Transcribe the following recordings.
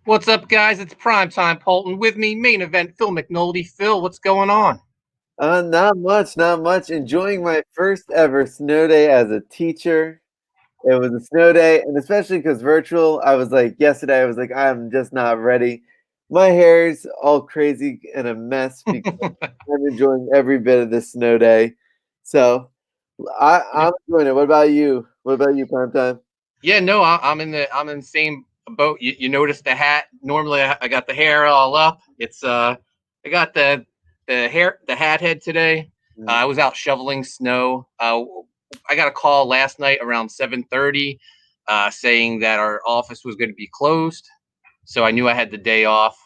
What's up, guys? It's Primetime, Poulton. With me, main event, Phil McNulty. Phil, what's going on? Not much, not much. Enjoying my first ever snow day as a teacher. It was a snow day, and especially because virtual, I was like, yesterday, I was like, I'm just not ready. My hair's all crazy and a mess because I'm enjoying every bit of this snow day. So Yeah, I'm enjoying it. What about you? What about you, Primetime? yeah. No, I'm in the same boat. You notice the hat? Normally, I got the hair all up. I got the hat head today. Mm. I was out shoveling snow. I got a call last night around 7:30, saying that our office was going to be closed. So I knew I had the day off.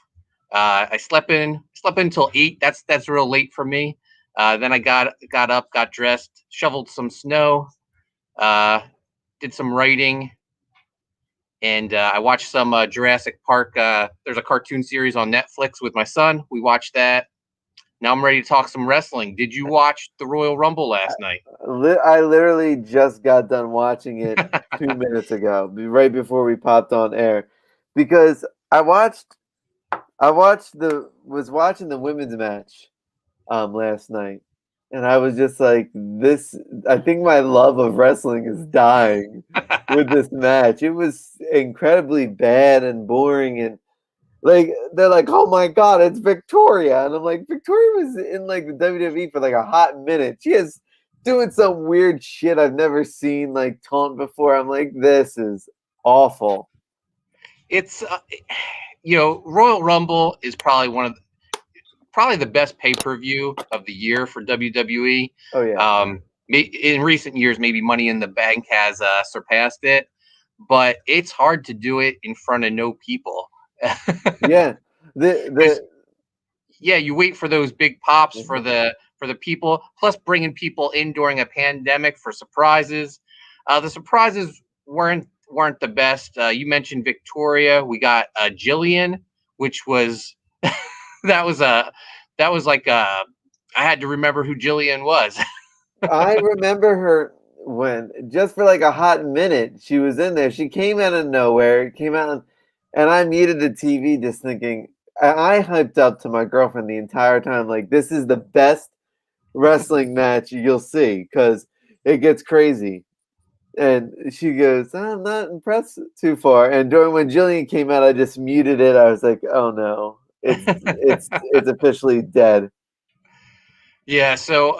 I slept in until 8. That's real late for me. Then I got up, got dressed, shoveled some snow, uh, did some writing, and I watched some Jurassic Park. There's a cartoon series on Netflix with my son. We watched that. Now I'm ready to talk some wrestling. Did you watch the Royal Rumble last night? I literally just got done watching it 2 minutes ago, right before we popped on air, because I watched I watched the was watching the women's match last night, and I was just like, this I think my love of wrestling is dying with this match. It was incredibly bad and boring, and like they're like, "Oh my god, it's Victoria." And I'm like, "Victoria was in like the WWE for like a hot minute. She is doing some weird shit I've never seen like taunt before." I'm like, "This is awful." It's Royal Rumble is probably the best pay per view of the year for WWE. Oh yeah. In recent years, maybe Money in the Bank has surpassed it, but it's hard to do it in front of no people. Yeah. The Because the yeah, you wait for those big pops for Mhm. the people, plus bringing people in during a pandemic for surprises. The surprises weren't the best. You mentioned Victoria. We got Jillian, which was that was a that was like I had to remember who Jillian was. I remember her when just for like a hot minute she was in there. She came out of nowhere, came out, and I muted the TV just thinking. I hyped up to my girlfriend the entire time, like this is the best wrestling match you'll see because it gets crazy. And she goes, I'm not impressed too far. And during when Jillian came out, I just muted it. I was like, oh no, it's officially dead. Yeah, so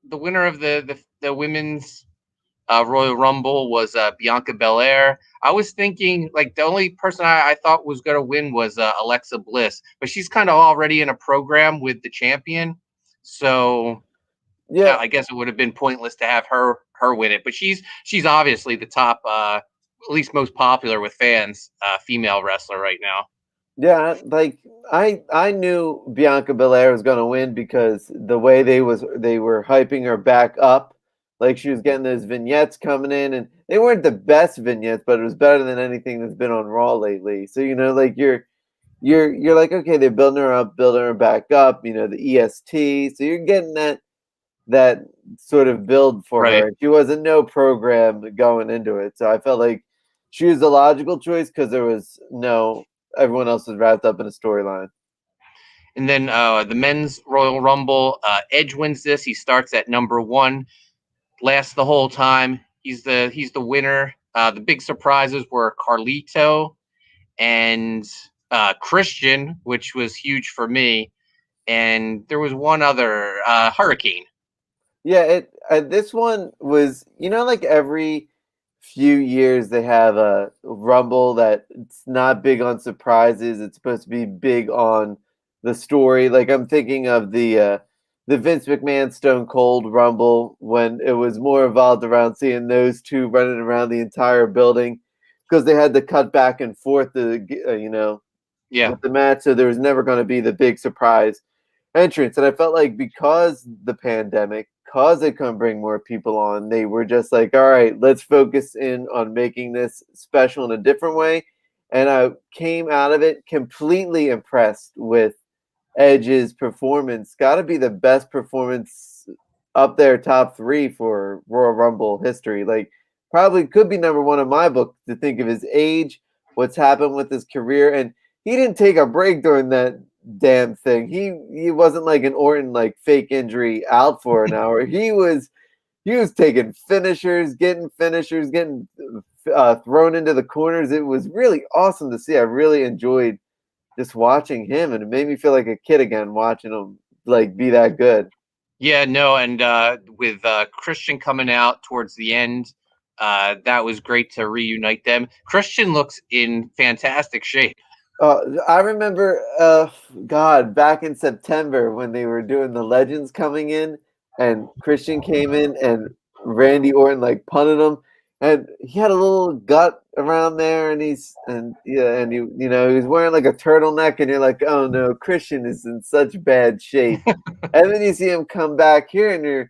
the winner of the women's Royal Rumble was Bianca Belair. I was thinking like the only person I thought was going to win was Alexa Bliss, but she's kind of already in a program with the champion, so Yeah, I guess it would have been pointless to have her win it. But she's obviously the top, at least most popular with fans, female wrestler right now. yeah. Like I knew Bianca Belair was gonna win because the way they were hyping her back up, like she was getting those vignettes coming in, and they weren't the best vignettes, but it was better than anything that's been on Raw lately. So like you're like, okay, they're building her up, building her back up. The EST, so you're getting that sort of build for Right. her. She wasn't no program going into it, so I felt like she was the logical choice because there was no everyone else was wrapped up in a storyline. And then the men's Royal Rumble, Edge wins this. He starts at number one, lasts the whole time. He's the winner. The big surprises were Carlito and Christian, which was huge for me. And there was one other Hurricane. Yeah, this one was like every few years they have a rumble that it's not big on surprises. It's supposed to be big on the story. Like I'm thinking of the Vince McMahon Stone Cold Rumble when it was more involved around seeing those two running around the entire building because they had to cut back and forth Yeah, with the match, so there was never going to be the big surprise entrance. And I felt like because the pandemic, because they couldn't bring more people on, they were just like, all right, let's focus in on making this special in a different way. And I came out of it completely impressed with Edge's performance. Got to be the best performance up there, top three for Royal Rumble history. Like, probably could be number one in my book to think of his age, what's happened with his career, and he didn't take a break during that damn thing. He wasn't like an Orton like fake injury out for an hour. He was taking finishers, getting thrown into the corners. It was really awesome to see. I really enjoyed just watching him, and it made me feel like a kid again watching him like be that good. Yeah, no, and with Christian coming out towards the end, that was great to reunite them. Christian looks in fantastic shape. I remember, God, back in September when they were doing the Legends coming in, and Christian came in, and Randy Orton like punted him, and he had a little gut around there, and he was wearing like a turtleneck, and you're like, oh no, Christian is in such bad shape, and then you see him come back here, and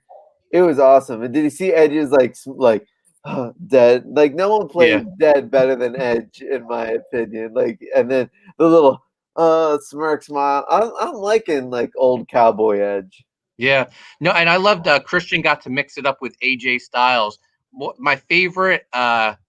it was awesome. And did you see Edge's like dead? Like no one plays Yeah. dead better than Edge, in my opinion. Like, and then the little smirk smile. I'm liking like old cowboy Edge. Yeah, no, and I loved Christian got to mix it up with AJ Styles. My favorite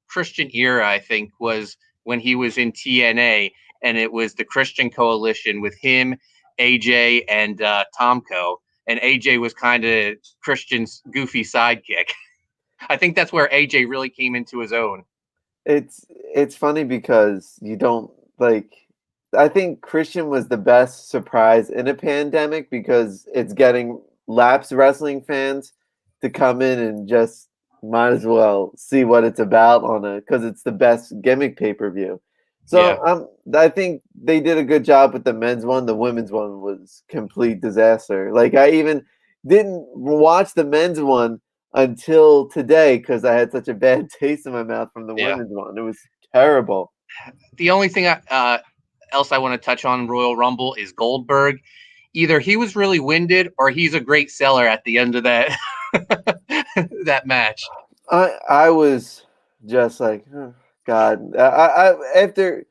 Christian era, I think, was when he was in TNA, and it was the Christian Coalition with him, AJ, and Tomko. And AJ was kind of Christian's goofy sidekick. I think that's where AJ really came into his own. It's funny because you don't like. I think Christian was the best surprise in a pandemic because it's getting lapsed wrestling fans to come in and just might as well see what it's about on a because it's the best gimmick pay-per-view. Yeah. So I think they did a good job with the men's one. The women's one was complete disaster. Like I even didn't watch the men's one until today because I had such a bad taste in my mouth from the Yeah. women's one. It was terrible. The only thing else I want to touch on Royal Rumble is Goldberg. Either he was really winded or he's a great seller at the end of that that match. I was just like, oh, God. After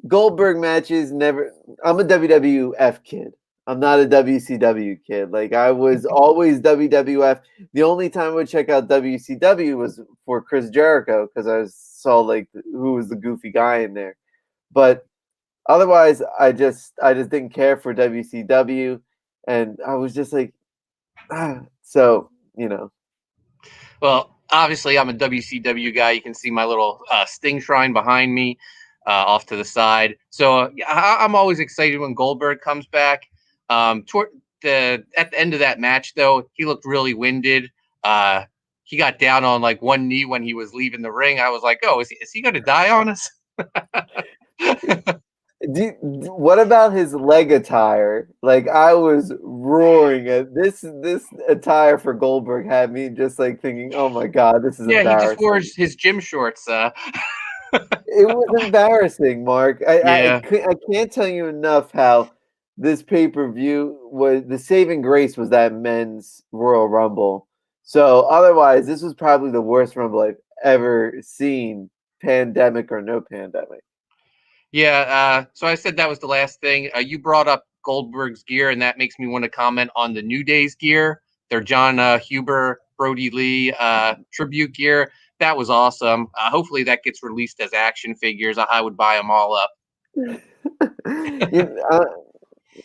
Goldberg matches, never. I'm a WWF kid. I'm not a WCW kid. Like I was always WWF. The only time I would check out WCW was for Chris Jericho because I saw like who was the goofy guy in there. But otherwise, I just didn't care for WCW, and I was just like, so Well, obviously, I'm a WCW guy. You can see my little Sting shrine behind me off to the side. So I'm always excited when Goldberg comes back. Toward at the end of that match, though, he looked really winded. He got down on like one knee when he was leaving the ring. I was like, oh, is he going to die on us? What about his leg attire? Like I was roaring at this attire for Goldberg had me just like thinking, "Oh my God, this is Yeah, he just wore embarrassing." his gym shorts. It was embarrassing, Mark. Yeah. I can't tell you enough how this pay-per-view was the saving grace was that men's Royal Rumble. So otherwise, this was probably the worst Rumble I've ever seen, pandemic or no pandemic. Yeah, so I said that was the last thing. You brought up Goldberg's gear, and that makes me want to comment on the New Day's gear. Their John Huber, Brody Lee tribute gear. That was awesome. Hopefully that gets released as action figures. I would buy them all up.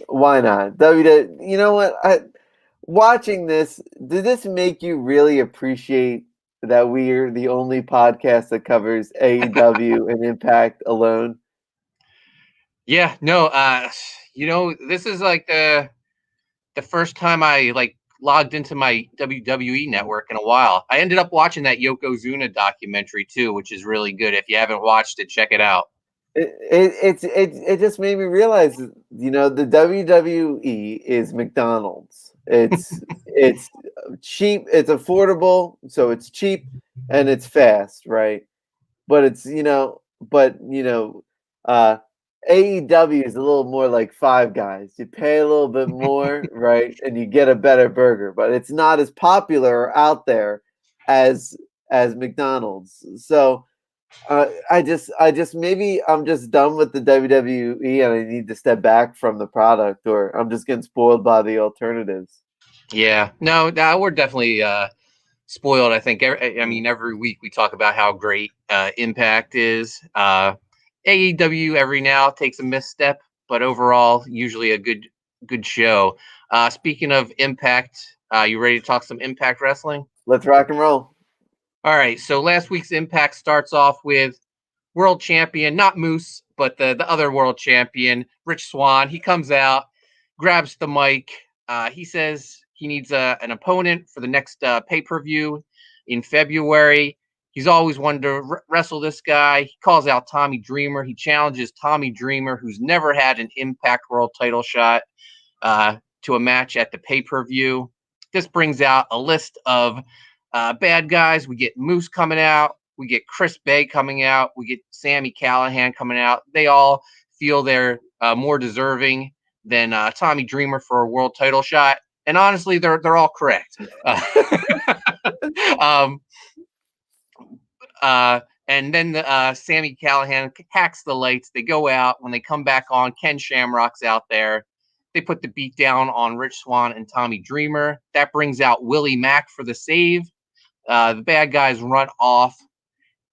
Why not? You know what? Watching this, did this make you really appreciate that we're the only podcast that covers AEW and Impact alone? Yeah, no, this is like the first time I like logged into my WWE network in a while. I ended up watching that Yokozuna documentary too, which is really good. If you haven't watched it, check it out. It just made me realize, the WWE is McDonald's. It's cheap, it's affordable, so it's cheap and it's fast, right? But uh, AEW is a little more like Five Guys. You pay a little bit more, right, and you get a better burger, but it's not as popular or out there as McDonald's. So I just maybe I'm just done with the WWE and I need to step back from the product, or I'm just getting spoiled by the alternatives. Yeah, no, we're definitely spoiled. I think. I mean, every week we talk about how great Impact is. AEW every now takes a misstep, but overall, usually a good show. Speaking of Impact, you ready to talk some Impact Wrestling? Let's rock and roll. All right. So last week's Impact starts off with world champion, not Moose, but the other world champion, Rich Swann. He comes out, grabs the mic. He says he needs an opponent for the next pay-per-view in February. He's always wanted to wrestle this guy. He calls out Tommy Dreamer. He challenges Tommy Dreamer, who's never had an Impact World title shot, to a match at the pay-per-view. This brings out a list of bad guys. We get Moose coming out. We get Chris Bay coming out. We get Sami Callihan coming out. They all feel they're more deserving than Tommy Dreamer for a world title shot. And honestly, they're all correct. And then Sami Callihan hacks the lights. They go out. When they come back on, Ken Shamrock's out there. They put the beat down on Rich Swann and Tommy Dreamer. That brings out Willie Mack for the save. The bad guys run off.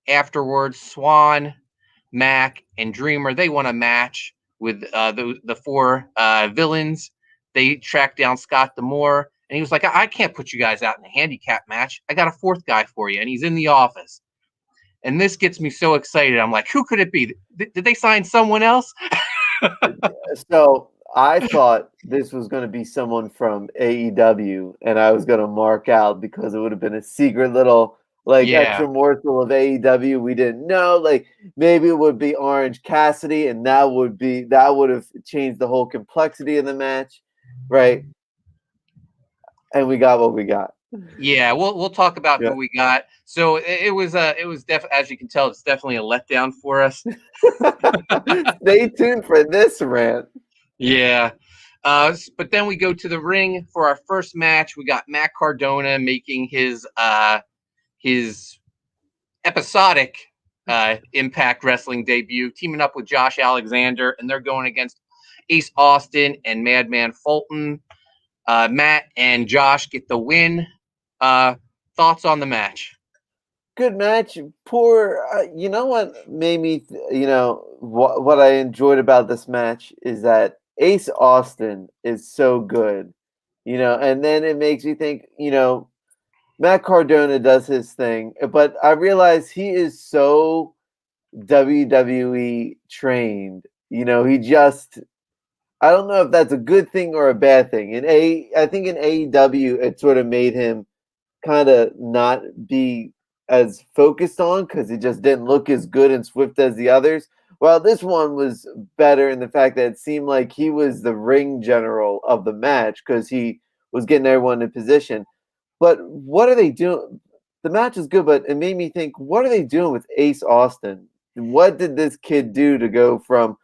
Afterwards, Swann, Mack, and Dreamer, they want a match with the four villains. They track down Scott D'Amore, and he was like, I can't put you guys out in a handicap match. I got a fourth guy for you, and he's in the office. And this gets me so excited. I'm like, who could it be? Did they sign someone else? So I thought this was going to be someone from AEW, and I was going to mark out because it would have been a secret little extra morsel of AEW we didn't know. Like maybe it would be Orange Cassidy, and that would have changed the whole complexity of the match, right? And we got what we got. Yeah, we'll talk about who we got. So it was definitely, as you can tell, it's definitely a letdown for us. Stay tuned for this rant. Yeah. But then we go to the ring for our first match. We got Matt Cardona making his episodic Impact Wrestling debut, teaming up with Josh Alexander, and they're going against Ace Austin and Madman Fulton. Matt and Josh get the win. Thoughts on the match? Good match. You know what made me, what I enjoyed about this match is that Ace Austin is so good, and then it makes me think, Matt Cardona does his thing, but I realize he is so WWE trained. I don't know if that's a good thing or a bad thing. I think in AEW, it sort of made him kind of not be as focused on because he just didn't look as good and swift as the others. Well, this one was better in the fact that it seemed like he was the ring general of the match because he was getting everyone in position. But what are they doing? The match is good, but it made me think, what are they doing with Ace Austin? What did this kid do to go from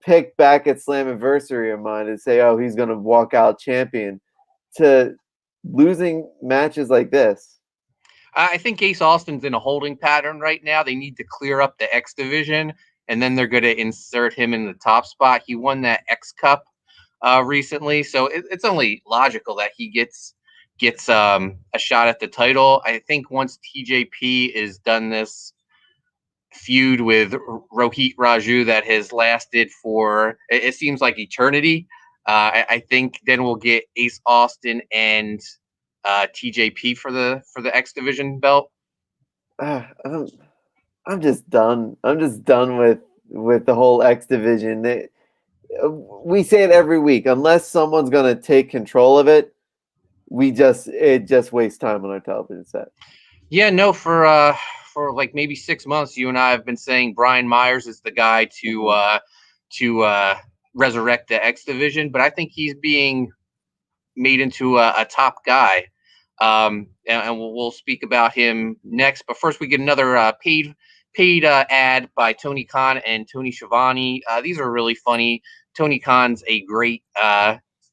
pick back at Slammiversary of mine and say, oh, he's going to walk out champion to losing matches like this? I think Ace Austin's in a holding pattern right now. They need to clear up the X division, and then they're going to insert him in the top spot. He won that X Cup recently, so it's only logical that he gets a shot at the title. I think once TJP is done this feud with Rohit Raju that has lasted for, it seems like eternity, I think then we'll get Ace Austin and TJP for the X Division belt. I'm just done. I'm just done with the whole X Division. We say it every week. Unless someone's going to take control of it, it just wastes time on our television set. Yeah, no, for like maybe 6 months, you and I have been saying Brian Myers is the guy to resurrect the X Division, but I think he's being made into a top guy. And we'll speak about him next. But first, we get another paid ad by Tony Khan and Tony Schiavone. These are really funny. Tony Khan's a great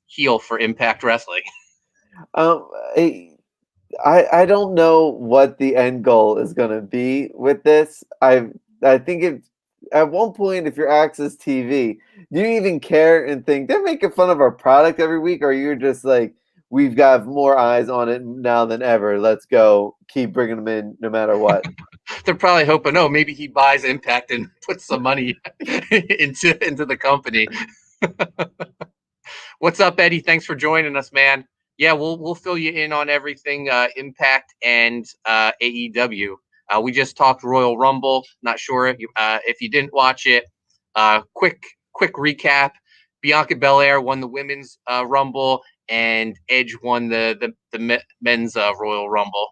heel for Impact Wrestling. I don't know what the end goal is going to be with this. I think at one point, if you're Access TV, do you even care and think they're making fun of our product every week, or you're just like, we've got more eyes on it now than ever. Let's go, keep bringing them in no matter what. They're probably hoping, oh, maybe he buys Impact and puts some money into the company. What's up, Eddie? Thanks for joining us, man. Yeah, we'll fill you in on everything Impact and AEW. We just talked Royal Rumble. Not sure if you didn't watch it. Quick recap: Bianca Belair won the women's Rumble, and Edge won the men's Royal Rumble.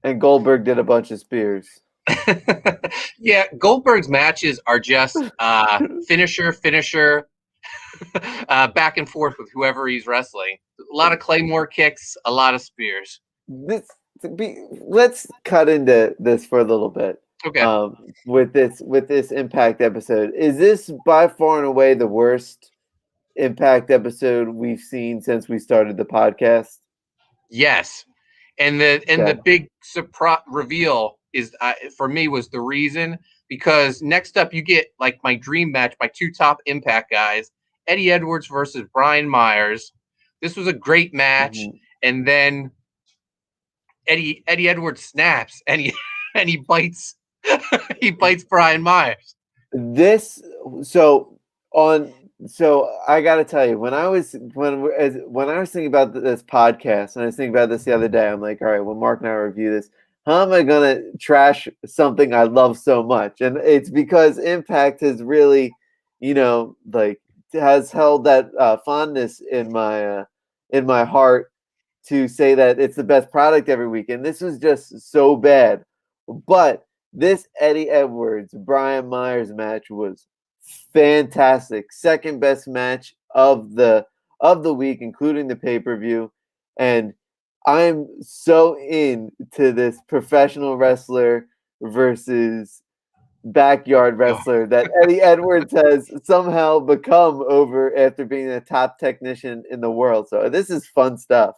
And Goldberg did a bunch of spears. Yeah, Goldberg's matches are just finisher, back and forth with whoever he's wrestling. A lot of Claymore kicks, a lot of spears. Let's cut into this for a little bit. Okay. With this Impact episode, is this by far and away the worst Impact episode we've seen since we started the podcast? Yes, and the big surprise reveal is for me was the reason, because next up you get like my dream match, my two top Impact guys, Eddie Edwards versus Brian Myers. This was a great match, and then Eddie Edwards snaps and he bites Brian Myers. So I got to tell you, when I was thinking about this podcast, and I was thinking about this the other day, I'm like, all right, when Mark and I review this, how am I gonna trash something I love so much? And it's because Impact has really, has held that fondness in my heart to say that it's the best product every week, and this was just so bad. But this Eddie Edwards Brian Myers match was fantastic. Second best match of the week, including the pay-per-view. And I'm so into this professional wrestler versus backyard wrestler that Eddie Edwards has somehow become over after being a top technician in the world. So this is fun stuff.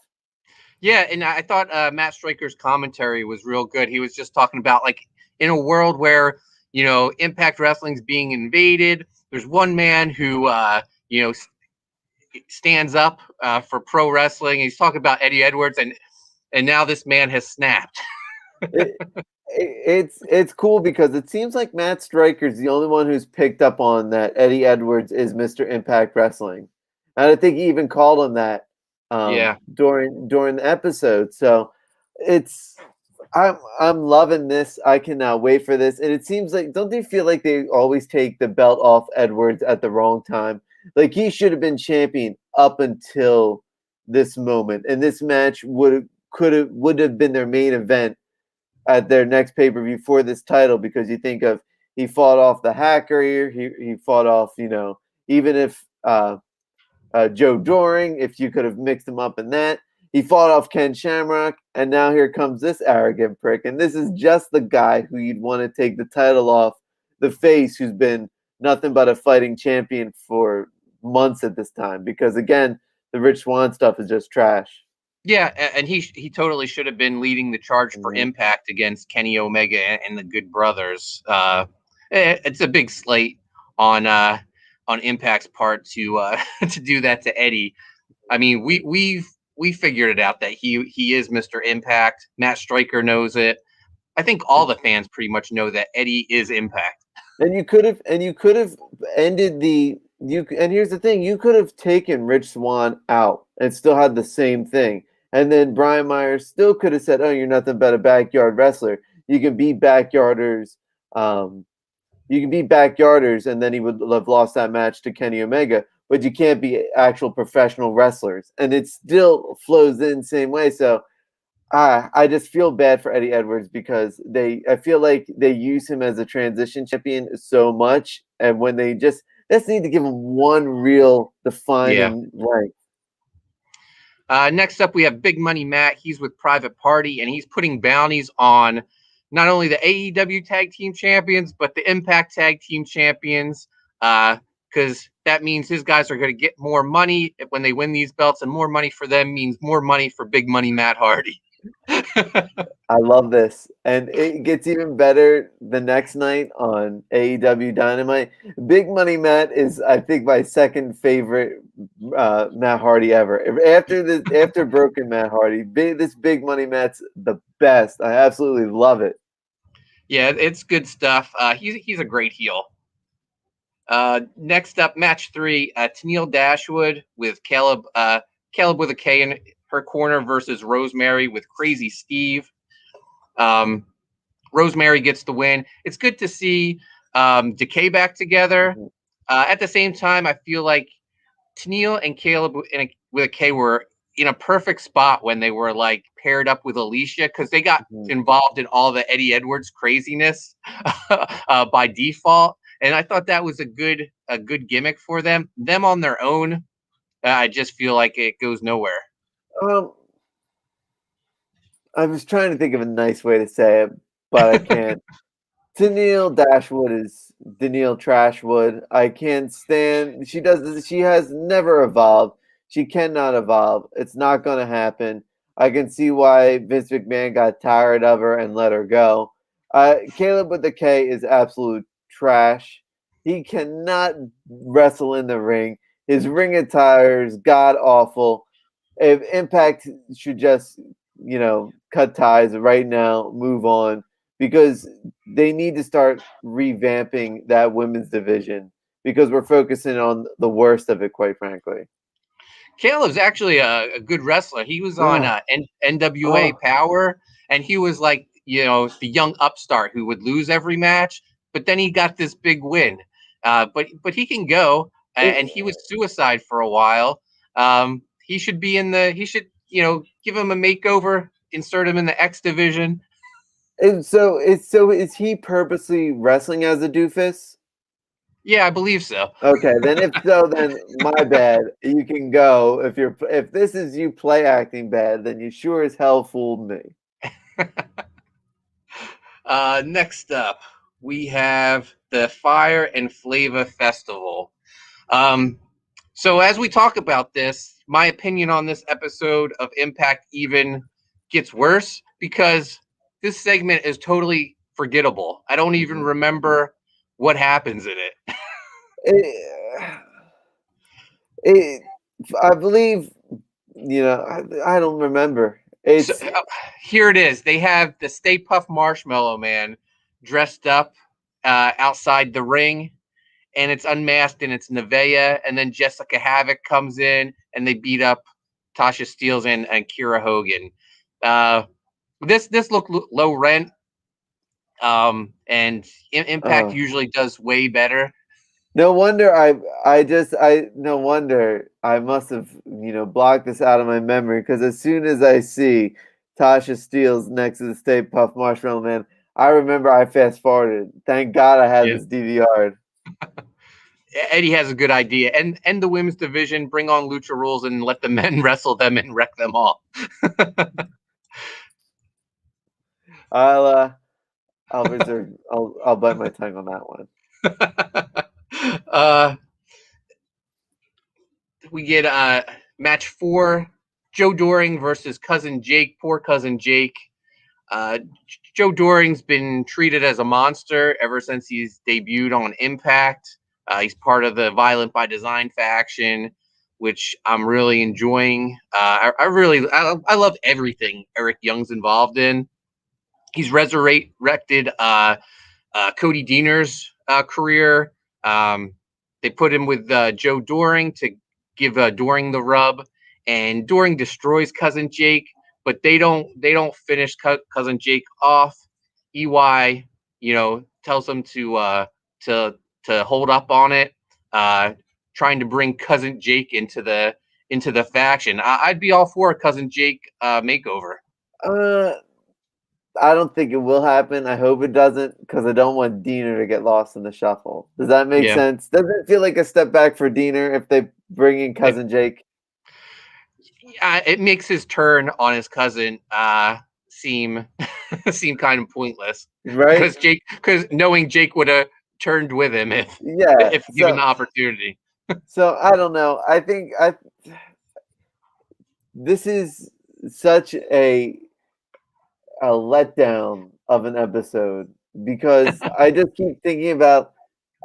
Yeah, and I thought Matt Stryker's commentary was real good. He was just talking about, like, in a world where, Impact Wrestling's being invaded, there's one man who, stands up for pro wrestling. He's talking about Eddie Edwards, and now this man has snapped. It's cool because it seems like Matt Stryker's the only one who's picked up on that Eddie Edwards is Mr. Impact Wrestling. And I think he even called him that during the episode. So I'm loving this. I cannot wait for this. And it seems like, don't they feel like they always take the belt off Edwards at the wrong time? Like, he should have been champion up until this moment, and this match would have been their main event at their next pay-per-view for this title, because you think of, he fought off the Hacker here, he fought off, even if Joe Doring, if you could have mixed him up in that. He fought off Ken Shamrock, and now here comes this arrogant prick. And this is just the guy who you'd want to take the title off, the face who's been nothing but a fighting champion for months at this time. Because, again, the Rich Swann stuff is just trash. Yeah, and he totally should have been leading the charge for Impact against Kenny Omega and the Good Brothers. It's a big slate on Impact's part to do that to Eddie. I mean, we figured it out that he is Mr. Impact. Matt Stryker knows it. I think all the fans pretty much know that Eddie is Impact. And you could have ended and here's the thing, you could have taken Rich Swann out and still had the same thing. And then Brian Myers still could have said, "Oh, you're nothing but a backyard wrestler. You can be backyarders. And then he would have lost that match to Kenny Omega. But you can't be actual professional wrestlers." And it still flows in the same way. So I just feel bad for Eddie Edwards, because I feel like they use him as a transition champion so much. And when they just need to give him one real defining rank. Next up, we have Big Money Matt. He's with Private Party, and he's putting bounties on not only the AEW Tag Team Champions, but the Impact Tag Team Champions, because that means his guys are going to get more money when they win these belts, and more money for them means more money for Big Money Matt Hardy. I love this. And it gets even better the next night on AEW Dynamite. Big Money Matt is, I think, my second favorite Matt Hardy ever. After Broken Matt Hardy, this Big Money Matt's the best. I absolutely love it. Yeah, it's good stuff. He's a great heel. Next up, match 3, Tennille Dashwood with Caleb with a K in her corner versus Rosemary with Crazy Steve. Um, Rosemary gets the win. It's good to see Decay back together. Mhm. At the same time, I feel like Tennille and Caleb with a K were in a perfect spot when they were like paired up with Alicia because they got Mhm. involved in all the Eddie Edwards craziness by default, and I thought that was a good gimmick for them. Them on their own, I just feel like it goes nowhere. Um, I was trying to think of a nice way to say it, but I can't. Tennille Dashwood is Danielle Trashwood. I can't stand. She does. She has never evolved. She cannot evolve. It's not going to happen. I can see why Vince McMahon got tired of her and let her go. Caleb with the K is absolute trash. He cannot wrestle in the ring. His ring attire is god awful. If Impact should just, cut ties right now, move on, because they need to start revamping that women's division because we're focusing on the worst of it, quite frankly. Caleb's actually a good wrestler. He was on Oh, NWA oh, Power, and he was like, the young upstart who would lose every match, but then he got this big win. But he can go, and he was Suicide for a while. He should be in the. He should give him a makeover, insert him in the X division. so is he purposely wrestling as a doofus? Yeah, I believe so. Okay, then if so, then my bad. You can go. If this is you play acting bad, then you sure as hell fooled me. Next up, we have the Fire and Flava Festival. Um, so as we talk about this, my opinion on this episode of Impact even gets worse because this segment is totally forgettable. I don't even Mhm. remember what happens in it. It, it, I believe, I don't remember. So here it is. They have the Stay Puft Marshmallow Man dressed up outside the ring, and it's unmasked, and it's Nevaeh, and then Jessica Havoc comes in, and they beat up Tasha Steelz and Kira Hogan. Uh, this looked low rent, and Impact Uh, usually does way better. no wonder no wonder I must have, blocked this out of my memory because as soon as I see Tasha Steelz next to the Stay Puft Marshmallow Man, I remember I fast forwarded. Thank God I had Yeah, this DVR. Eddie has a good idea, and the women's division bring on Lucha Rules and let the men wrestle them and wreck them all. I'll uh, I'll reserve. I'll bite my tongue on that one. uh, we get match 4, Joe Doring versus cousin Jake. Poor cousin Jake. Uh, Joe Doring's been treated as a monster ever since he's debuted on Impact. He's part of the Violent by Design faction, which I'm really enjoying. I love everything Eric Young's involved in. He's resurrected Cody Deaner's career. Um, they put him with Joe Doring to give Doring the rub, and Doring destroys cousin Jake, but they don't finish cousin Jake off. EY, tells him to to hold up on it, uh, trying to bring cousin Jake into the faction. I'd be all for a cousin Jake makeover. Uh, I don't think it will happen. I hope it doesn't because I don't want Diener to get lost in the shuffle. Does that make Yeah, sense? Does it feel like a step back for Diener if they bring in it, cousin Jake? it makes his turn on his cousin seem seem kind of pointless Right? because knowing Jake would have turned with him Yeah. if given the So opportunity. I don't know. I think I this is such a letdown of an episode because I just keep thinking about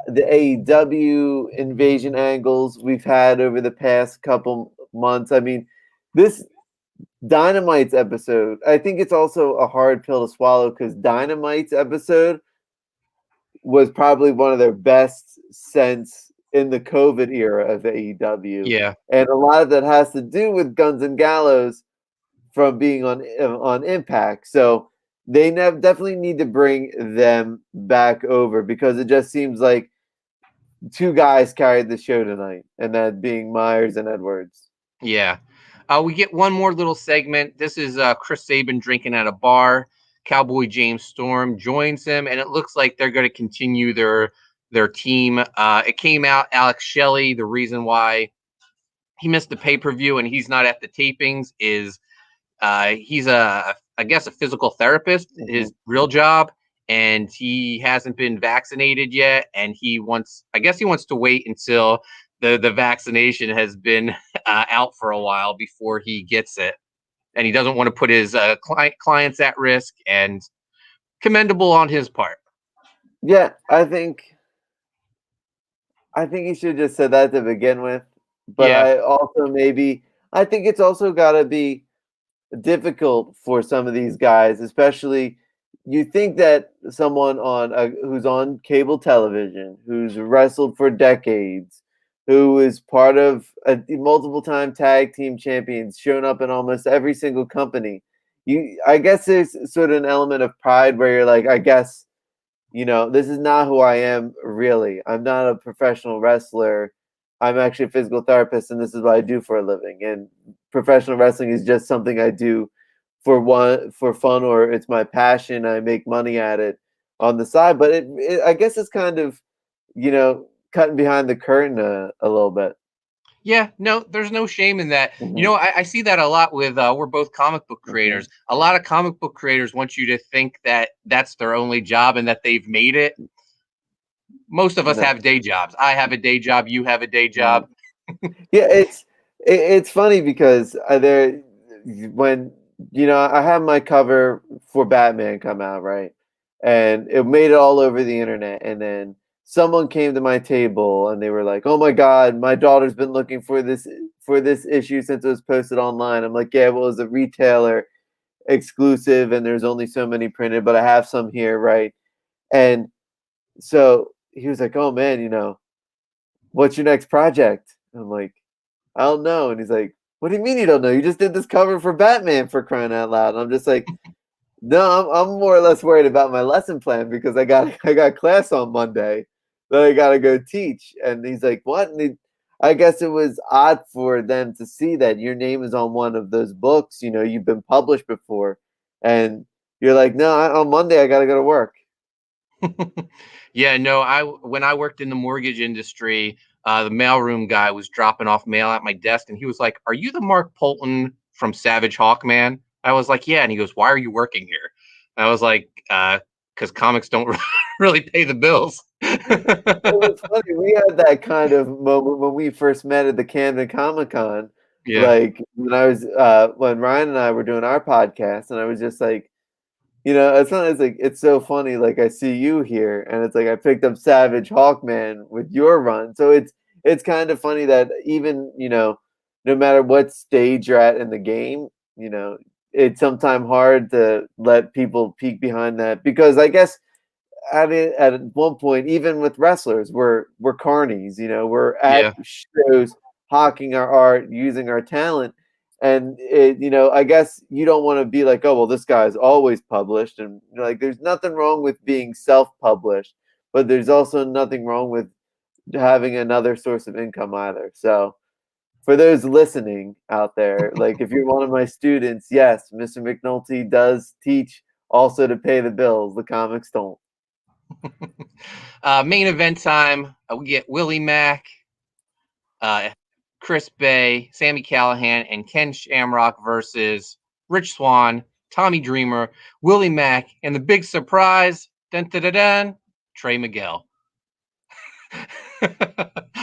the AEW invasion angles we've had over the past couple months. I mean, this Dynamite's episode, I think it's also a hard pill to swallow because Dynamite's episode was probably one of their best since in the COVID era of AEW. Yeah. And a lot of that has to do with Guns and Gallows from being on Impact. So they definitely need to bring them back over because it just seems like two guys carried the show tonight, and that being Myers and Edwards. Yeah. We get one more little segment. This is Chris Sabin drinking at a bar. Cowboy James Storm joins him, and it looks like they're going to continue their team. It came out Alex Shelley. The reason why he missed the pay-per-view and he's not at the tapings is he's I guess a physical therapist, his real job, and he hasn't been vaccinated yet, and I guess he wants to wait until the vaccination has been out for a while before he gets it, and he doesn't want to put his clients at risk, and commendable on his part. Yeah, I think he should have just said that to begin with. But Yeah. I think it's also got to be difficult for some of these guys, especially you think that someone who's on cable television, who's wrestled for decades, who is part of a multiple time tag team champions, shown up in almost every single company. I guess there's sort of an element of pride where you're like, I guess, this is not who I am really. I'm not a professional wrestler. I'm actually a physical therapist, and this is what I do for a living. And professional wrestling is just something I do for fun, or it's my passion. I make money at it on the side. But I guess it's kind of, cutting behind the curtain a little bit. Yeah, no, there's no shame in that. Mm-hmm. I see that a lot with we're both comic book creators. Mm-hmm. A lot of comic book creators want you to think that that's their only job and that they've made it. Most of us have day jobs. I have a day job. You have a day job. Yeah, it's funny because when I have my cover for Batman come out, right, and it made it all over the internet, and then someone came to my table and they were like, "Oh my God, my daughter's been looking for this issue since it was posted online." I'm like, "Yeah, well, it's a retailer exclusive, and there's only so many printed, but I have some here, right?" And so he was like, "Oh man, what's your next project?" I'm like, "I don't know." And he's like, "What do you mean you don't know? You just did this cover for Batman, for crying out loud." And I'm just like, "No, I'm more or less worried about my lesson plan because I got class on Monday that I got to go teach." And he's like, "What?" And I guess it was odd for them to see that your name is on one of those books. You've been published before, and you're like, "No, on Monday I got to go to work." Yeah, no, when I worked in the mortgage industry, the mailroom guy was dropping off mail at my desk, and he was like, "Are you the Mark Poulton from Savage Hawkman?" I was like, "Yeah," and he goes, "Why are you working here?" I was like, "Because comics don't really pay the bills." It was funny. We had that kind of moment when we first met at the Camden Comic Con. Yeah. Like when Ryan and I were doing our podcast, and I was just like, it's like it's so funny. Like I see you here, and it's like I picked up Savage Hawkman with your run. So it's kind of funny that even no matter what stage you're at in the game, it's sometimes hard to let people peek behind that because I guess at one point, even with wrestlers, we're carnies. We're at Yeah. shows, hawking our art, using our talent, and I guess you don't want to be like, oh well, this guy's always published, and like there's nothing wrong with being self-published, but there's also nothing wrong with having another source of income either. So for those listening out there, like if you're one of my students, yes, Mr. McNulty does teach also to pay the bills. The comics don't. Main event time. We get Willie Mack, Chris Bay, Sammy Callahan, and Ken Shamrock versus Rich Swann, Tommy Dreamer, Willie Mack, and the big surprise, dun, dun, dun, dun, Trey Miguel.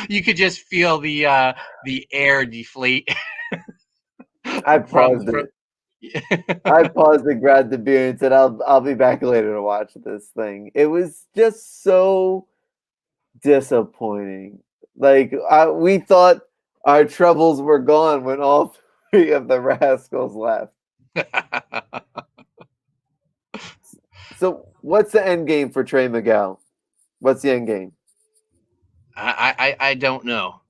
You could just feel the air deflate. I paused it. I paused and grabbed the beer and said, "I'll be back later to watch this thing." It was just so disappointing. Like we thought our troubles were gone when all three of the Rascals left. So what's the end game for Trey Miguel? What's the end game? I don't know.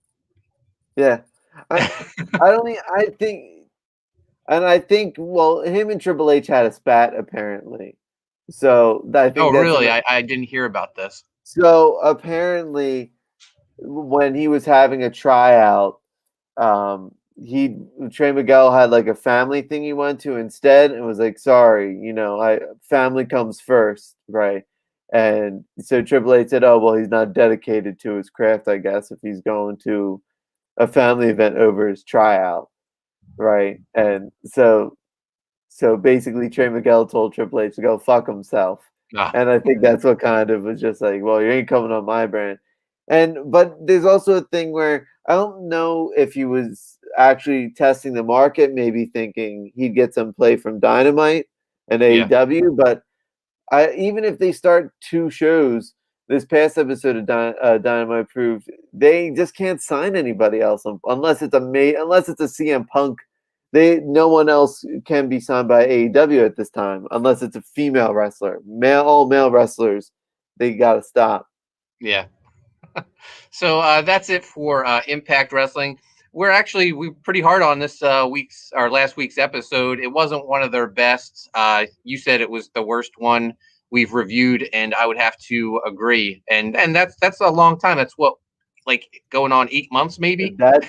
Yeah, I I don't. I think, and I think, well, him and Triple H had a spat apparently. So I Oh, think that's really? an. I didn't hear about this. So apparently, when he was having a tryout, he Trey Miguel had like a family thing he went to instead, and was like, "Sorry, I family comes first, right?" And so Triple H said, "Oh well, he's not dedicated to his craft, I guess, if he's going to a family event over his tryout, right?" And so basically, Trey Miguel told Triple H to go fuck himself, Ah, and I think that's what kind of was just like, well, you ain't coming on my brand. But there's also a thing where I don't know if he was actually testing the market, maybe thinking he'd get some play from Dynamite and yeah, AEW. But even if they start two shows, this past episode of Dynamite proved they just can't sign anybody else unless it's unless it's a CM Punk. No one else can be signed by AEW at this time unless it's a female wrestler. All male wrestlers, they gotta stop. yeah. So that's it for Impact Wrestling. We're pretty hard on this last week's episode. It wasn't one of their best. You said it was the worst one we've reviewed, and I would have to agree. And that's a long time. That's what, like, going on 8 months maybe. That's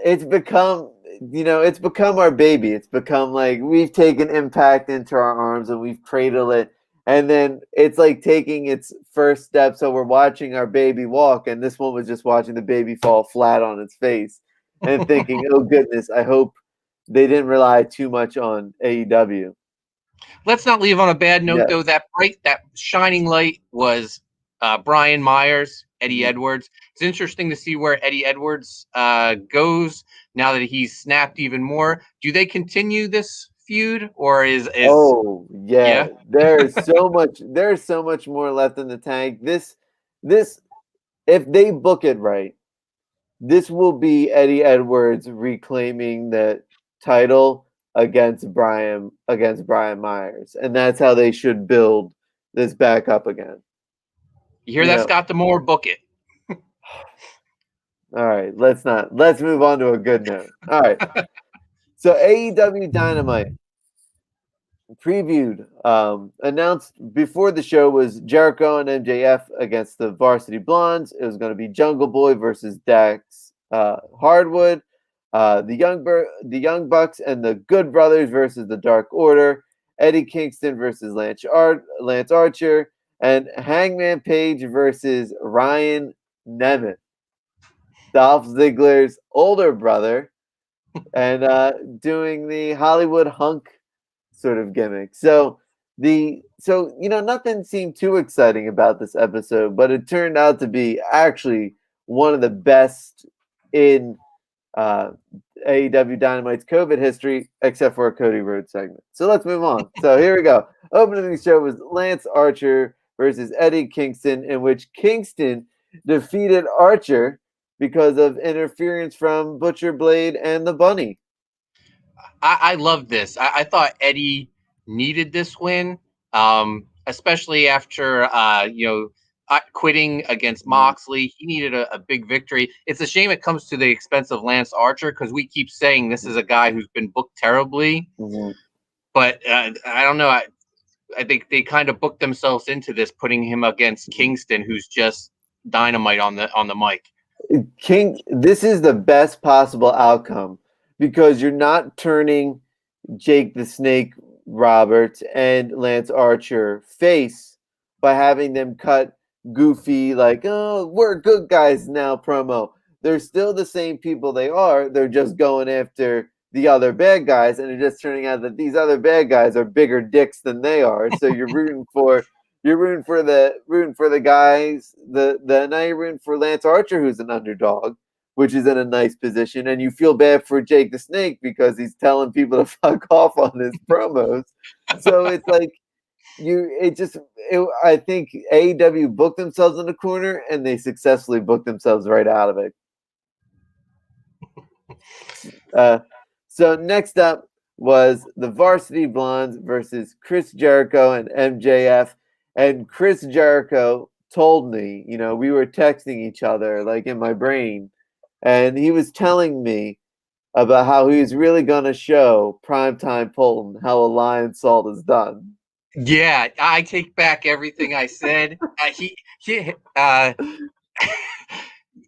it's become it's become our baby. It's become like we've taken Impact into our arms and we've cradled it, and then it's like taking its first step. So we're watching our baby walk, and this one was just watching the baby fall flat on its face and thinking, "Oh goodness, I hope they didn't rely too much on AEW." Let's not leave on a bad note, Yeah. though. That shining light was Brian Myers, Eddie Mhm. Edwards. It's interesting to see where Eddie Edwards goes now that he's snapped even more. Do they continue this feud, or is Oh yeah, yeah? there's so much more left in the tank. This if they book it right, this will be Eddie Edwards reclaiming the title against Brian Myers, and that's how they should build this back up again. You hear You that, know, Scott D'Amore? Book it. all right, let's move on to a good note. All right, so AEW Dynamite previewed, announced before the show was Jericho and MJF against the Varsity Blondes. It was going to be Jungle Boy versus Dax Hardwood, the Young Bucks and the Good Brothers versus the Dark Order, Eddie Kingston versus Lance Archer, and Hangman Page versus Ryan Nemeth, Dolph Ziggler's older brother, and doing the Hollywood hunk sort of gimmick. So nothing seemed too exciting about this episode, but it turned out to be actually one of the best in uh, AEW Dynamite's COVID history, except for a Cody Rhodes segment. So let's move on. So here we go. Opening the show was Lance Archer versus Eddie Kingston, in which Kingston defeated Archer because of interference from Butcher Blade and the Bunny. I love this. I thought Eddie needed this win, especially after quitting against Moxley. He needed a big victory. It's a shame it comes to the expense of Lance Archer because we keep saying this is a guy who's been booked terribly. Mhm. But I don't know. I think they kind of booked themselves into this, putting him against Kingston, who's just dynamite on the mic. This is the best possible outcome because you're not turning Jake the Snake Roberts and Lance Archer face by having them cut goofy, like, oh, we're good guys now promo. They're still the same people they are. They're just going after the other bad guys, and it's just turning out that these other bad guys are bigger dicks than they are. So you're rooting for the guys. Now you're rooting for Lance Archer, who's an underdog, which is in a nice position, and you feel bad for Jake the Snake because he's telling people to fuck off on his promos. So it's like I think AEW booked themselves in the corner, and they successfully booked themselves right out of it. So next up was the Varsity Blondes versus Chris Jericho and MJF. And Chris Jericho told me, we were texting each other like in my brain, and he was telling me about how he was really going to show Primetime Poulton how a lion salt is done. Yeah, I take back everything I said.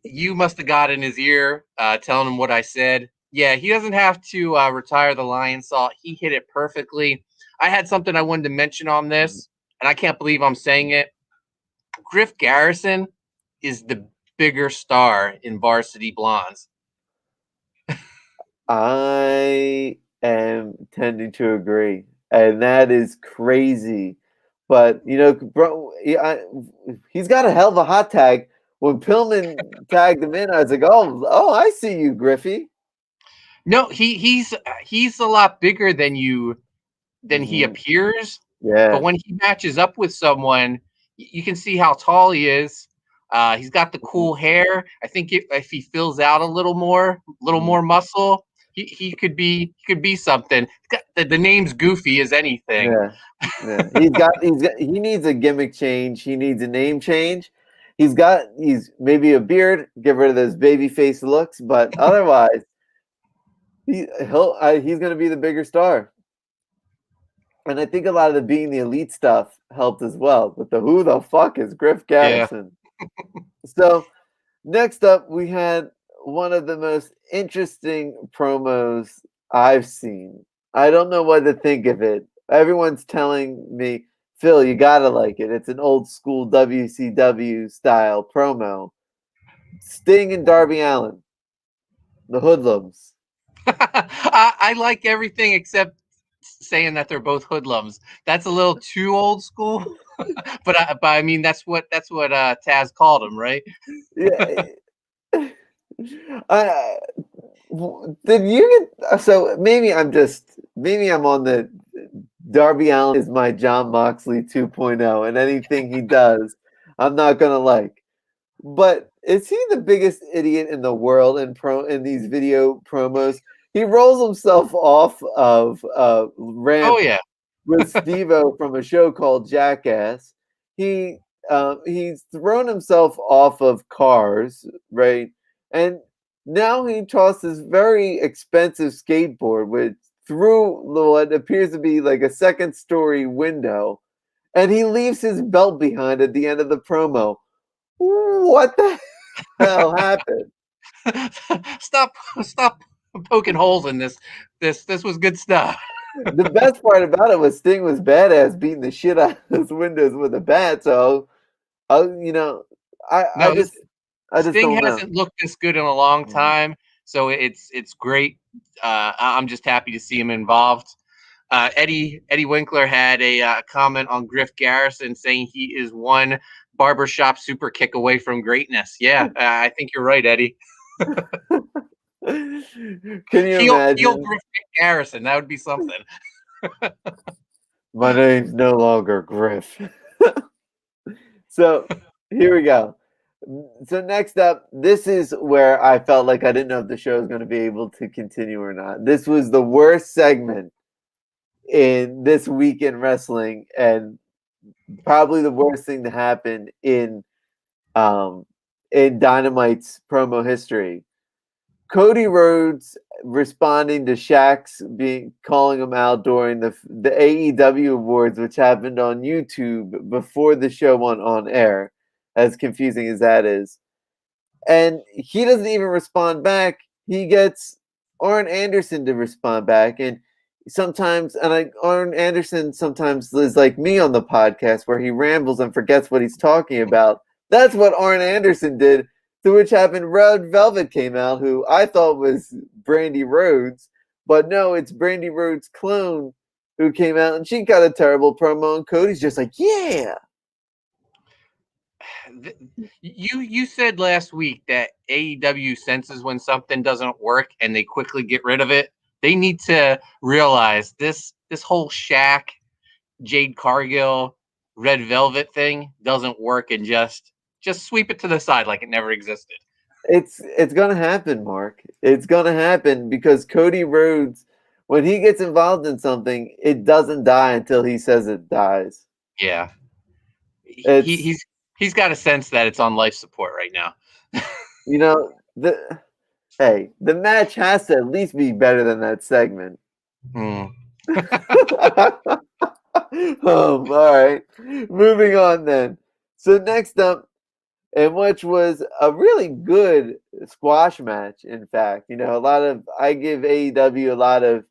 You must have got in his ear telling him what I said. Yeah, he doesn't have to retire the lion salt. He hit it perfectly. I had something I wanted to mention on this, and I can't believe I'm saying it. Griff Garrison is the bigger star in Varsity Blondes. I am tending to agree, and that is crazy. But bro, he's got a hell of a hot tag. When Pillman tagged him in, I was like, "Oh, I see you, Griffey." No, he's a lot bigger than he appears. Yeah. But when he matches up with someone, you can see how tall he is. He's got the cool hair. I think if he fills out a little more muscle, he could be something. The name's goofy as anything. Yeah. Yeah. He needs a gimmick change. He needs a name change. He's maybe a beard, get rid of those baby face looks, but otherwise he's going to be the bigger star. And I think a lot of the being the elite stuff helped as well. But who the fuck is Griff Garrison? Yeah. So next up, we had one of the most interesting promos I've seen. I don't know what to think of it. Everyone's telling me, Phil, you gotta like it. It's an old school WCW style promo. Sting and Darby Allin, the Hoodlums. I like everything except saying that they're both hoodlums. That's a little too old school. but I mean that's what Taz called them, right? Yeah. Did you get so maybe I'm on the Darby Allin is my John Moxley 2.0, and anything he does I'm not gonna like. But is he the biggest idiot in the world in these video promos? He rolls himself off of ramp with Steve-O from a show called Jackass. He's thrown himself off of cars, right? And now he tossed this very expensive skateboard through what appears to be like a second-story window, and he leaves his belt behind at the end of the promo. What the hell happened? Stop poking holes in this. This was good stuff. The best part about it was Sting was badass beating the shit out of those windows with a bat. So, I just Sting don't hasn't know. looked this good in a long time, so it's great. I'm just happy to see him involved. Eddie Winkler had a comment on Griff Garrison saying he is one barbershop super kick away from greatness. Yeah, I think you're right, Eddie. Can you imagine? Heel Griff Garrison, that would be something. My name's no longer Griff. So here we go. So next up, this is where I felt like I didn't know if the show was going to be able to continue or not. This was the worst segment in this week in wrestling, and probably the worst thing to happen in Dynamite's promo history. Cody Rhodes responding to Shaq's calling him out during the AEW awards, which happened on YouTube before the show went on air, as confusing as that is. And he doesn't even respond back. He gets Arn Anderson to respond back. And Arn Anderson sometimes is like me on the podcast where he rambles and forgets what he's talking about. That's what Arn Anderson did. To which happened, Red Velvet came out, who I thought was Brandy Rhodes, but no, it's Brandy Rhodes' clone who came out, and she got a terrible promo, and Cody's just like, yeah. You said last week that AEW senses when something doesn't work and they quickly get rid of it. They need to realize this whole Shaq, Jade Cargill, Red Velvet thing doesn't work, and just sweep it to the side like it never existed. It's gonna happen, Mark. It's gonna happen because Cody Rhodes, when he gets involved in something, it doesn't die until he says it dies. Yeah, he, It's he's he's got a sense that it's on life support right now. the match has to at least be better than that segment. Hmm. All right. Moving on then. So next up, and which was a really good squash match. In fact, I give AEW a lot of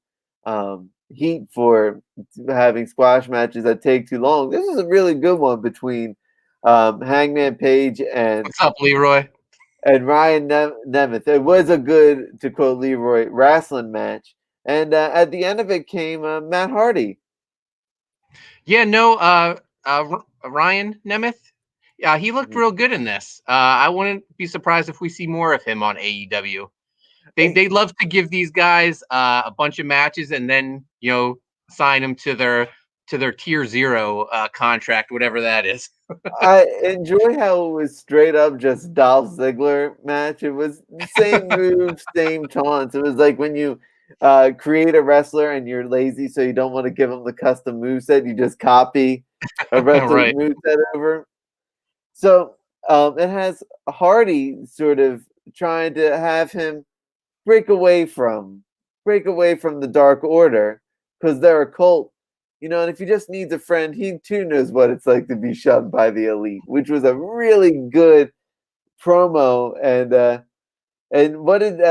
heat for having squash matches that take too long. This is a really good one between Hangman Page What's up, Leroy? and Ryan Nemeth. It was a good, to quote Leroy, wrestling match. And at the end of it came Matt Hardy. Yeah, no, Ryan Nemeth. Yeah, he looked real good in this. I wouldn't be surprised if we see more of him on AEW. They love to give these guys a bunch of matches and then sign them to their tier 0 contract, whatever that is. I enjoy how it was straight up just Dolph Ziggler match. It was the same moves, same taunts. It was like when you create a wrestler and you're lazy, so you don't want to give them the custom moveset, you just copy a wrestler's Right. moveset over. So it has Hardy sort of trying to have him break away from the Dark Order because they're a cult, and if he just needs a friend, he too knows what it's like to be shunned by the elite, which was a really good promo. And what did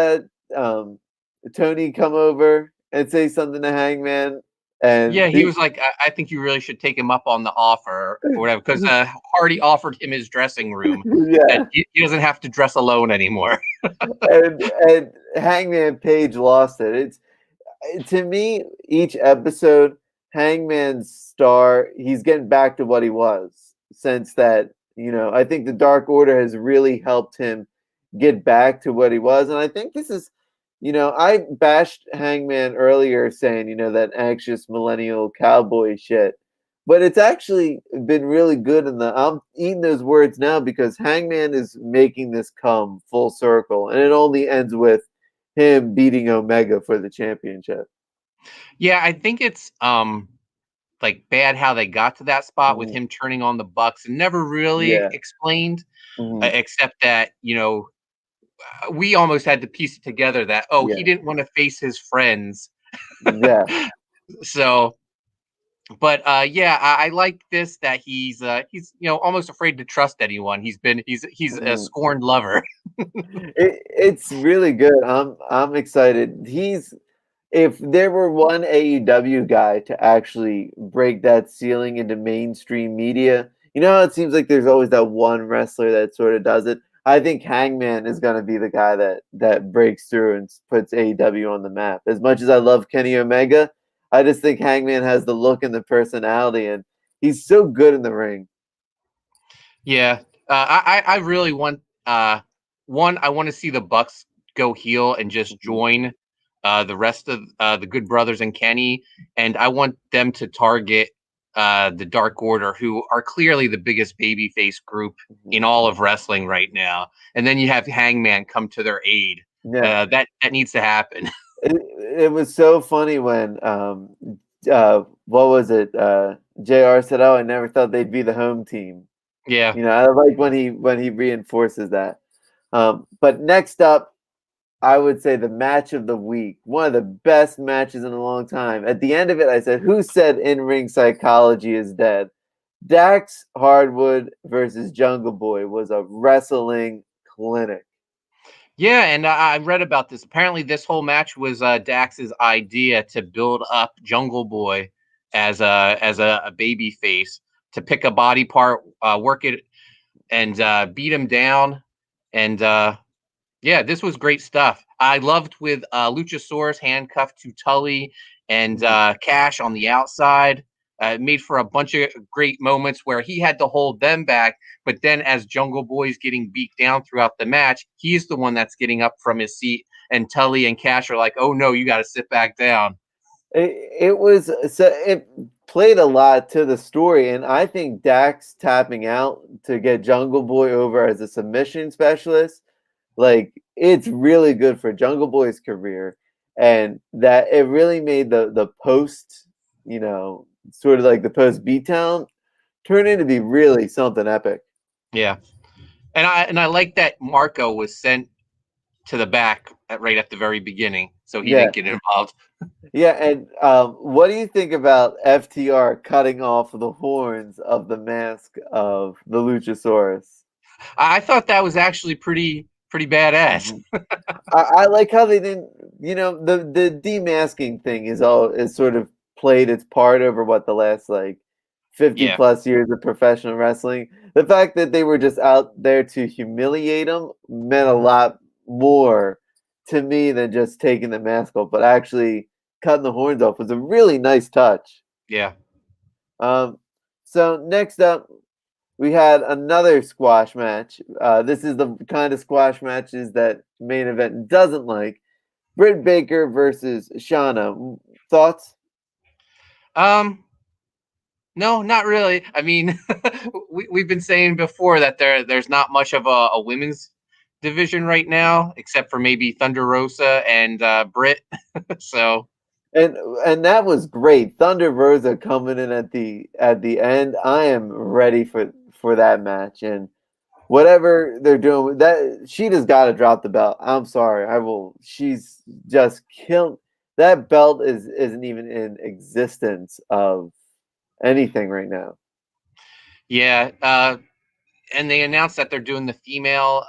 Tony come over and say something to Hangman? And Yeah, he was like, I think you really should take him up on the offer or whatever, because Hardy offered him his dressing room that yeah, he doesn't have to dress alone anymore. and Hangman Page lost it. To me, each episode, Hangman's star, he's getting back to what he was. Since that, I think the Dark Order has really helped him get back to what he was. And I think this is, I bashed Hangman earlier saying, that anxious millennial cowboy shit. But it's actually been really good. I'm eating those words now because Hangman is making this come full circle. And it only ends with him beating Omega for the championship. Yeah, I think it's like bad how they got to that spot with Mhm. him turning on the Bucks and never really Yeah. explained, Mhm. except that we almost had to piece it together that he Yeah. didn't want to face his friends. Yeah. So, but yeah, I like this that he's almost afraid to trust anyone. He's a Mhm. scorned lover. It's really good. I'm excited. If there were one AEW guy to actually break that ceiling into mainstream media, how it seems like there's always that one wrestler that sort of does it. I think Hangman is going to be the guy that breaks through and puts AEW on the map. As much as I love Kenny Omega, I just think Hangman has the look and the personality, and he's so good in the ring. Yeah, I really want one. I want to see the Bucks go heel and just Mhm. join the rest of the Good Brothers and Kenny, and I want them to target the Dark Order, who are clearly the biggest babyface group Mhm. in all of wrestling right now. And then you have Hangman come to their aid. Yeah. That needs to happen. It was so funny when what was it? JR said, "Oh, I never thought they'd be the home team." Yeah. I like when he reinforces that. But next up, I would say the match of the week, one of the best matches in a long time. At the end of it, I said, "Who said in-ring psychology is dead?" Dax Hardwood versus Jungle Boy was a wrestling clinic. Yeah, and I read about this. Apparently, this whole match was Dax's idea to build up Jungle Boy as a baby face, to pick a body part, work it, and beat him down. And yeah, this was great stuff. I loved with Luchasaurus handcuffed to Tully and Mhm. Cash on the outside. It made for a bunch of great moments where he had to hold them back, but then as Jungle Boy's getting beat down throughout the match, he's the one that's getting up from his seat, and Tully and Cash are like, "Oh no, you got to sit back down." It was so it played a lot to the story, and I think Dax tapping out to get Jungle Boy over as a submission specialist Like it's really good for Jungle Boy's career, and that it really made the post, sort of like the post Beatdown turn into be really something epic. Yeah, and I like that Marco was sent to the back right at the very beginning, so he Yeah, didn't get involved. yeah. And what do you think about FTR cutting off the horns of the mask of the Luchasaurus? I thought that was actually pretty badass. Mhm. I like how they didn't, the demasking thing is sort of played its part over what the last like 50 Yeah, plus years of professional wrestling. The fact that they were just out there to humiliate him meant a lot more to me than just taking the mask off, but actually cutting the horns off was a really nice touch. yeah. Um, so next up, we had another squash match. This is the kind of squash matches that main event doesn't like. Britt Baker versus Shauna. Thoughts? Um, no, not really. I mean, we've been saying before that there's not much of a women's division right now, except for maybe Thunder Rosa and Britt. So And and that was great. Thunder Rosa coming in at the end. I am ready for that match, and whatever they're doing that she just got to drop the belt. I'm sorry. I will. She's just killed. That belt isn't even in existence of anything right now. yeah, and they announced that they're doing the female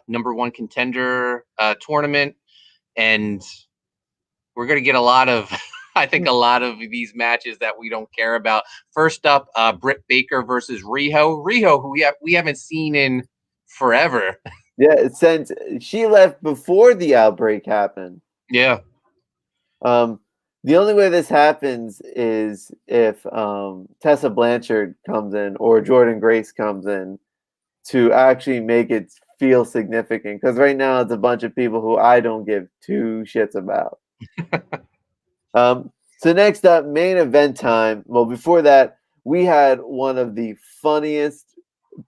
number one contender tournament, and we're gonna get a lot of, I think, a lot of these matches that we don't care about. First up, Britt Baker versus Riho, who we haven't seen in forever. Yeah, since she left before the outbreak happened. Yeah, Um, the only way this happens is if Tessa Blanchard comes in or Jordan Grace comes in to actually make it feel significant. Because right now it's a bunch of people who I don't give two shits about. So next up, main event time. Well, before that, we had one of the funniest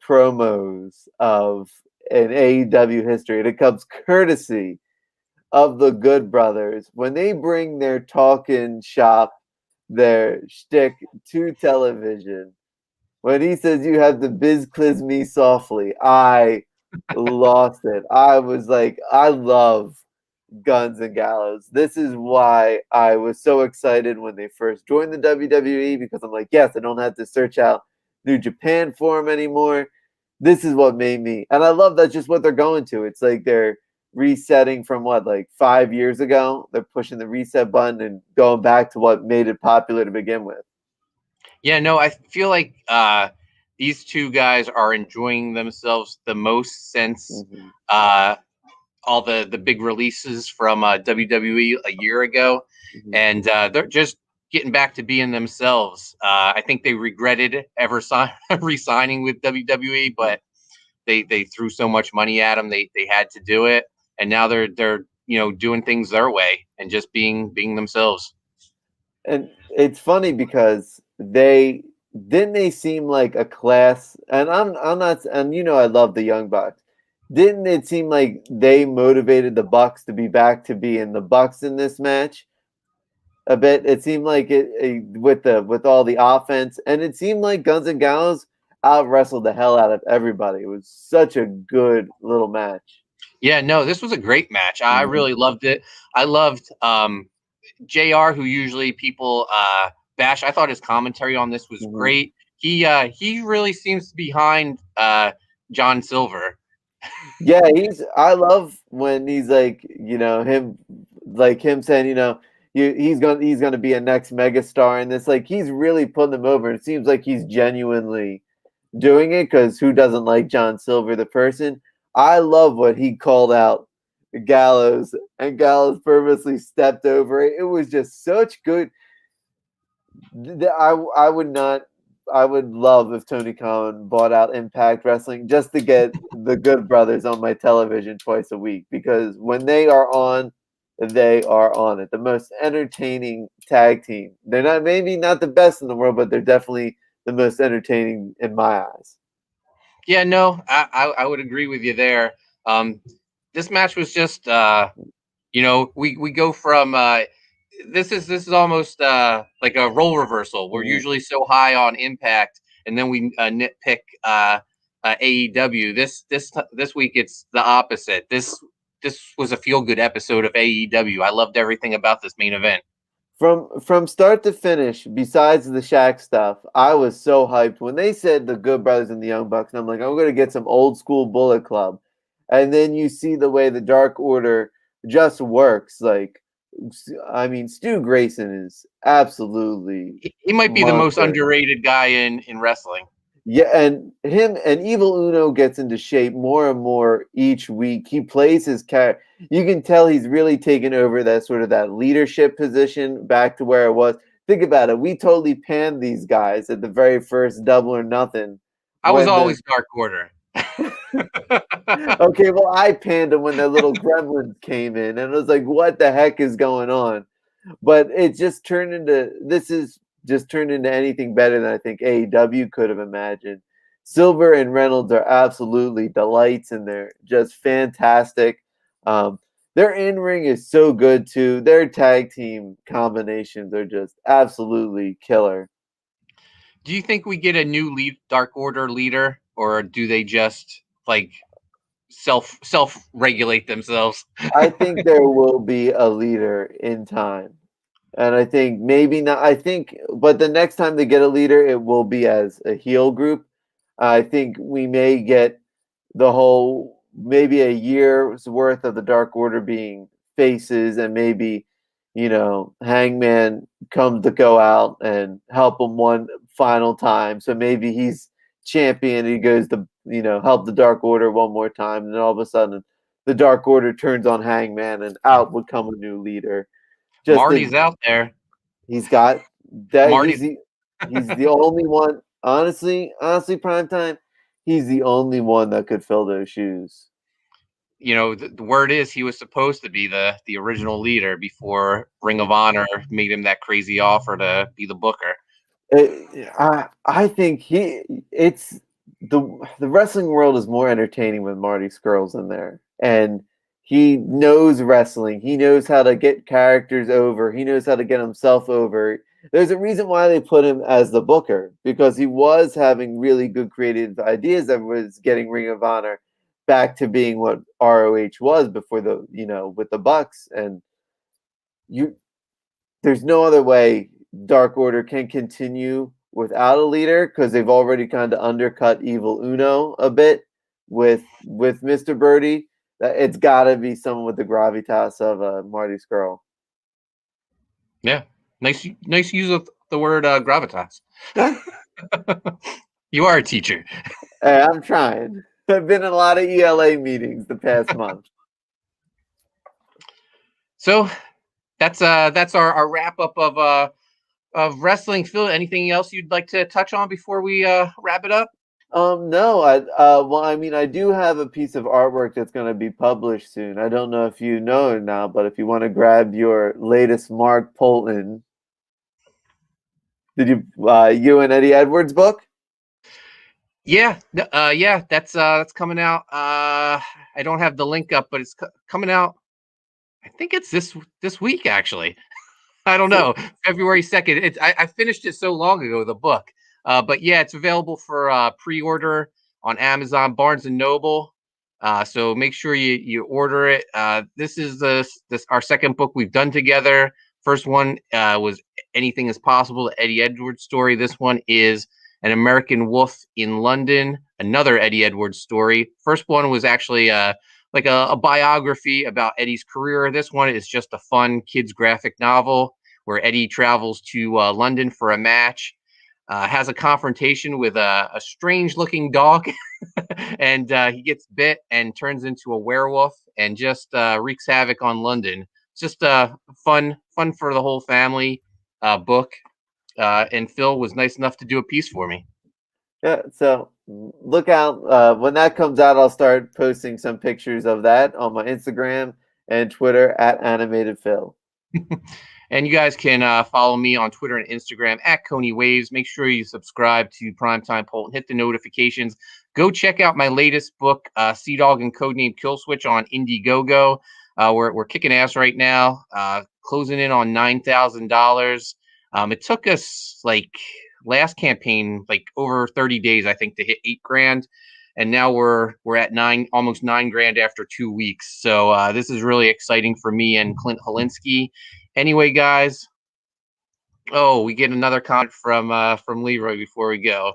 promos of in AEW history. And it comes courtesy of the Good Brothers when they bring their talking shop, their shtick to television. When he says you have to biz cliz me softly, I lost it. I was like, I love Guns and Gallows. This is why I was so excited when they first joined the WWE because I'm like, yes, I don't have to search out New Japan for them anymore. This is what made me, and I love that's just what they're going to. It's like they're resetting from what, like 5 years ago. They're pushing the reset button and going back to what made it popular to begin with. yeah. No, I feel like these two guys are enjoying themselves the most since Mhm. uh, all the big releases from WWE a year ago, Mhm. and they're just getting back to being themselves. I think they regretted ever re-signing with WWE, but they threw so much money at them, they had to do it, and now they're doing things their way and just being themselves. And it's funny because they seem like a class, and I'm not, and I love the Young Bucks. Didn't it seem like they motivated the Bucks to be back to being the Bucks in this match a bit? It seemed like with all the offense, and it seemed like Guns and Gallows out wrestled the hell out of everybody. It was such a good little match. Yeah, no, this was a great match. I Mhm. really loved it. I loved JR, who usually people bash. I thought his commentary on this was Mhm. great. He really seems to be behind John Silver. Yeah, I love when he's like, him saying, he's gonna be a next megastar, and this like he's really putting him over. It seems like he's genuinely doing it because who doesn't like John Silver, the person? I love what he called out Gallows, and Gallows purposely stepped over it. It was just such good. I would not. I would love if Tony Khan bought out Impact Wrestling just to get the Good Brothers on my television twice a week because when they are on it. The most entertaining tag team. They're not maybe not the best in the world, but they're definitely the most entertaining in my eyes. Yeah, no, I would agree with you there. Um, this match was just we go from this is almost like a role reversal. We're usually so high on Impact, and then we nitpick AEW. This week it's the opposite. This was a feel good episode of AEW. I loved everything about this main event. From start to finish, besides the Shaq stuff, I was so hyped when they said the Good Brothers and the Young Bucks, and I'm like, I'm gonna get some old school Bullet Club, and then you see the way the Dark Order just works. Like, I mean, Stu Grayson is absolutely He might be the most monster. underrated guy in wrestling. Yeah, and him and Evil Uno gets into shape more and more each week. He plays his character. You can tell he's really taken over that sort of that leadership position back to where it was. Think about it. We totally panned these guys at the very first Double or Nothing. I was When always Dark Order. okay, well, I panned them when the little gremlins came in, and it was like, what the heck is going on? But it just turned into anything better than I think AEW could have imagined. Silver and Reynolds are absolutely delights, and they're just fantastic. Their in-ring is so good too. Their tag team combinations are just absolutely killer. Do you think we get a new Dark Order leader, or do they just like self regulate themselves? I think there will be a leader in time. And I think maybe not. I think, but the next time they get a leader, it will be as a heel group. I think we may get the whole, maybe a year's worth of the Dark Order being faces, and maybe, Hangman comes to go out and help him one final time. So maybe he's champion. He goes to, help the Dark Order one more time. And then all of a sudden, the Dark Order turns on Hangman, and out would come a new leader. Just Marty's out there. He's got that. Marty's He's the only one. Honestly, Primetime. He's the only one that could fill those shoes. The word is he was supposed to be the original leader before Ring of Honor made him that crazy offer to be the booker. I think it's the wrestling world is more entertaining with Marty Scurll's in there, and he knows wrestling. He knows how to get characters over. He knows how to get himself over. There's a reason why they put him as the booker, because he was having really good creative ideas that was getting Ring of Honor back to being what ROH was before with the Bucks. And there's no other way Dark Order can continue without a leader, because they've already kind of undercut Evil Uno a bit with Mr. Birdie. It's got to be someone with the gravitas of Marty Scurll. Yeah, nice use of the word gravitas. You are a teacher. Hey, I'm trying. I've been in a lot of ELA meetings the past month. So that's our wrap up of wrestling. Phil, anything else you'd like to touch on before we wrap it up? No, I do have a piece of artwork that's going to be published soon. I don't know if you know it now, but if you want to grab your latest Mark Poulton, did you and Eddie Edwards book? Yeah, that's coming out. I don't have the link up, but it's coming out. I think it's this week actually. I don't know. February 2nd. I finished it so long ago, the book. But yeah, it's available for pre-order on Amazon, Barnes and Noble. So make sure you order it. This is our second book we've done together. First one was Anything Is Possible, the Eddie Edwards story. This one is An American Wolf in London, another Eddie Edwards story. First one was actually like a biography about Eddie's career. This one is just a fun kids graphic novel where Eddie travels to London for a match, has a confrontation with a strange looking dog, and he gets bit and turns into a werewolf and just wreaks havoc on London. It's just fun for the whole family book. And Phil was nice enough to do a piece for me. Yeah, so look out. When that comes out, I'll start posting some pictures of that on my Instagram and Twitter at AnimatedPhil. And you guys can follow me on Twitter and Instagram at Coney Waves. Make sure you subscribe to Primetime Poulton. Hit the notifications. go check out my latest book, Sea Dog and Codename Kill Switch on Indiegogo. We're kicking ass right now, closing in on $9,000. It took us like last campaign like over 30 days, I think, to hit $8,000, and now we're at almost $9,000 after 2 weeks. So this is really exciting for me and Clint Holinsky. Anyway, guys. Oh, we get another comment from Leroy before we go.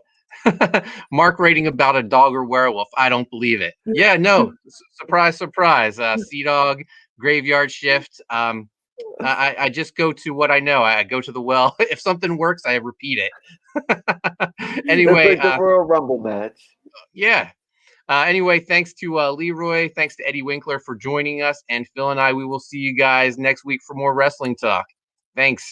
Mark writing about a dog or werewolf. I don't believe it. Yeah, no. Surprise, surprise. Sea Dog, Graveyard Shift. I just go to what I know. I go to the well. If something works, I repeat it. Anyway, it's like the Royal Rumble match. Yeah. Anyway, thanks to Leroy. Thanks to Eddie Winkler for joining us. And Phil and I, we will see you guys next week for more wrestling talk. Thanks.